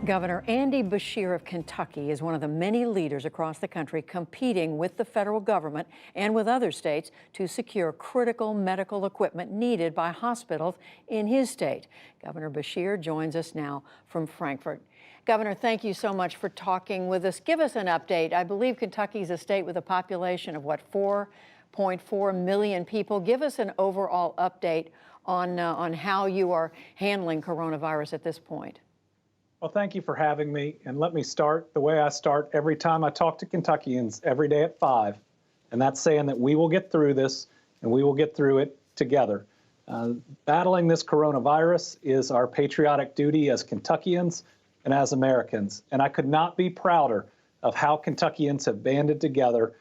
Governor Andy Beshear of Kentucky is one of the many leaders across the country competing with the federal government and with other states to secure critical medical equipment needed by hospitals in his state. Governor Beshear joins us now from Frankfort. Governor, thank you so much for talking with us. Give us an update. I believe Kentucky is a state with a population of, what, 4.4 million people. Give us an overall update on how you are handling coronavirus at this point. Well, thank you for having me. And let me start the way I start every time I talk to Kentuckians every day at 5. And that's saying that we will get through this and we will get through it together. Battling this coronavirus is our patriotic duty as Kentuckians and as Americans. And I could not be prouder of how Kentuckians have banded together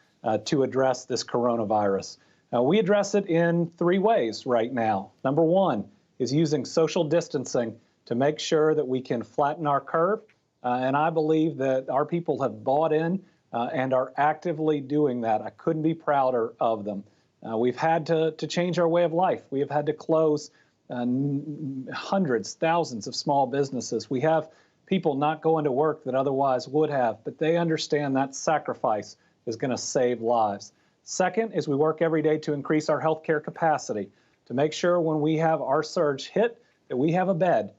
to address this coronavirus. We address it in 3 ways right now. Number 1 is using social distancing to make sure that we can flatten our curve. And I believe that our people have bought in and are actively doing that. I couldn't be prouder of them. We've had to change our way of life. We have had to close hundreds, thousands of small businesses. We have people not going to work that otherwise would have, but they understand that sacrifice is going to save lives. Second is we work every day to increase our healthcare capacity, to make sure when we have our surge hit that we have a bed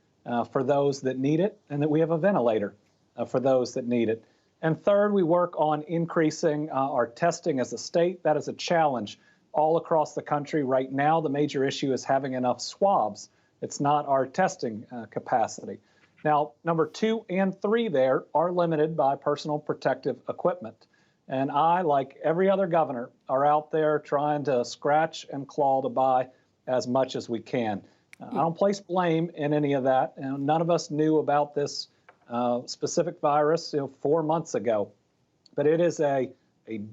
for those that need it, and that we have a ventilator for those that need it. And third, we work on increasing our testing as a state. That is a challenge all across the country. Right now, the major issue is having enough swabs. It's not our testing capacity. Now, number 2 and 3 there are limited by personal protective equipment. And I, like every other governor, are out there trying to scratch and claw to buy as much as we can. I don't place blame in any of that. And none of us knew about this specific virus 4 months ago. But it is a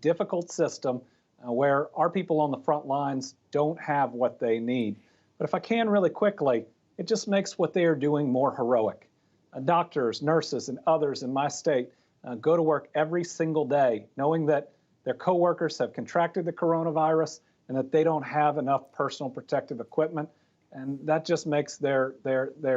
difficult system where our people on the front lines don't have what they need. But if I can really quickly, it just makes what they are doing more heroic. Doctors, nurses, and others in my state go to work every single day knowing that their coworkers have contracted the coronavirus and that they don't have enough personal protective equipment. And that just makes their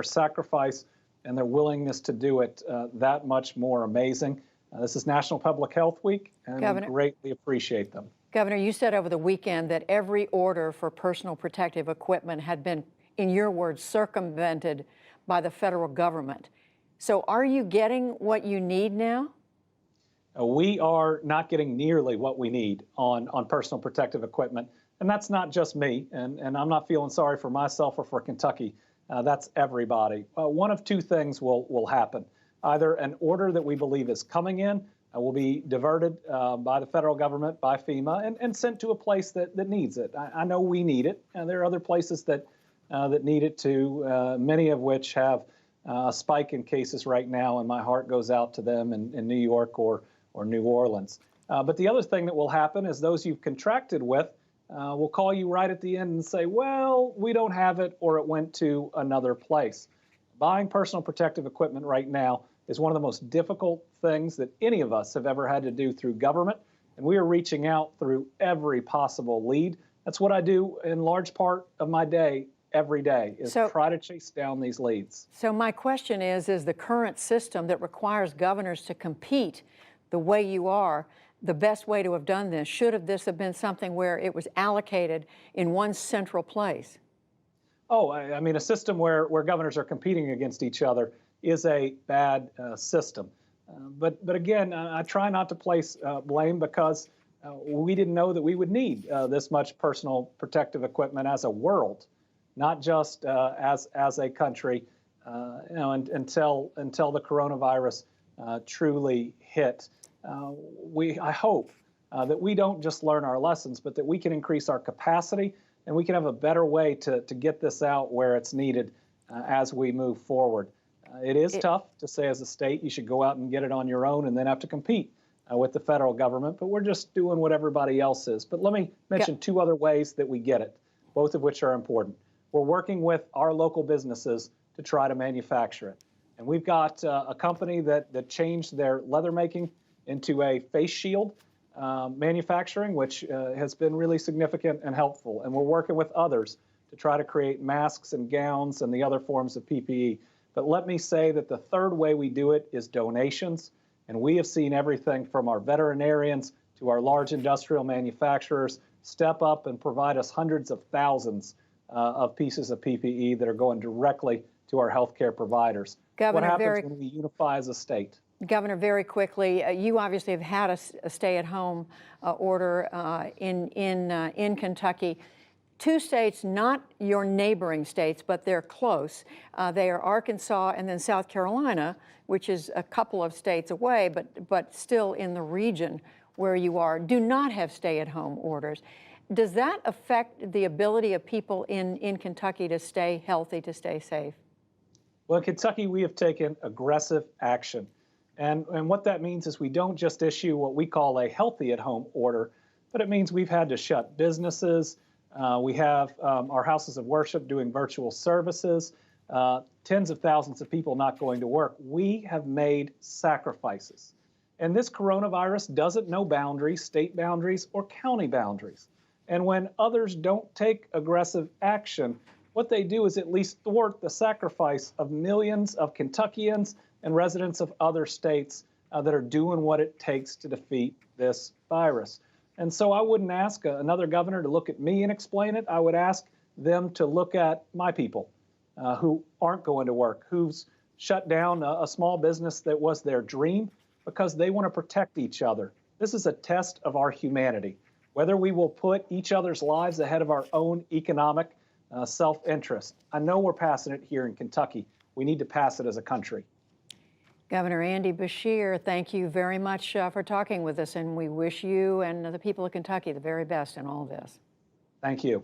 sacrifice and their willingness to do it that much more amazing. This is National Public Health Week, and we greatly appreciate them. Governor, you said over the weekend that every order for personal protective equipment had been, in your words, circumvented by the federal government. So are you getting what you need now? We are not getting nearly what we need on personal protective equipment. And that's not just me, and I'm not feeling sorry for myself or for Kentucky. That's everybody. One of 2 things will happen. Either an order that we believe is coming in will be diverted by the federal government, by FEMA, and sent to a place that needs it. I know we need it, and there are other places that need it too, many of which have a spike in cases right now, and my heart goes out to them in New York or New Orleans. But the other thing that will happen is those you've contracted with will call you right at the end and say, well, we don't have it, or it went to another place. Buying personal protective equipment right now is one of the most difficult things that any of us have ever had to do through government, and we are reaching out through every possible lead. That's what I do in large part of my day every day, is try to chase down these leads. So my question is the current system that requires governors to compete the way you are the best way to have done this? Should this have been something where it was allocated in one central place? Oh, I mean, a system where governors are competing against each other is a bad system. But again, I try not to place blame because we didn't know that we would need this much personal protective equipment as a world, not just as a country, until the coronavirus truly hit. I hope that we don't just learn our lessons, but that we can increase our capacity and we can have a better way to get this out where it's needed as we move forward. It is tough to say as a state you should go out and get it on your own and then have to compete with the federal government, but we're just doing what everybody else is. But let me mention 2 other ways that we get it, both of which are important. We're working with our local businesses to try to manufacture it. And we've got a company that changed their leather making into a face shield manufacturing, which has been really significant and helpful. And we're working with others to try to create masks and gowns and the other forms of PPE. But let me say that the third way we do it is donations. And we have seen everything from our veterinarians to our large industrial manufacturers step up and provide us hundreds of thousands of pieces of PPE that are going directly to our healthcare providers. Governor, what happens when we unify as a state? Governor, very quickly, you obviously have had a stay-at-home order in Kentucky. Two states, not your neighboring states, but they're close. They are Arkansas and then South Carolina, which is a couple of states away, but still in the region where you are, do not have stay-at-home orders. Does that affect the ability of people in Kentucky to stay healthy, to stay safe? Well, in Kentucky, we have taken aggressive action. And what that means is we don't just issue what we call a healthy at home order, but it means we've had to shut businesses. We have our houses of worship doing virtual services, tens of thousands of people not going to work. We have made sacrifices. And this coronavirus doesn't know boundaries, state boundaries, or county boundaries. And when others don't take aggressive action, what they do is at least thwart the sacrifice of millions of Kentuckians and residents of other states that are doing what it takes to defeat this virus. And so I wouldn't ask another governor to look at me and explain it. I would ask them to look at my people who aren't going to work, who's shut down a small business that was their dream because they want to protect each other. This is a test of our humanity, whether we will put each other's lives ahead of our own economic self-interest. I know we're passing it here in Kentucky. We need to pass it as a country. Governor Andy Beshear, thank you very much for talking with us, and we wish you and the people of Kentucky the very best in all this. Thank you.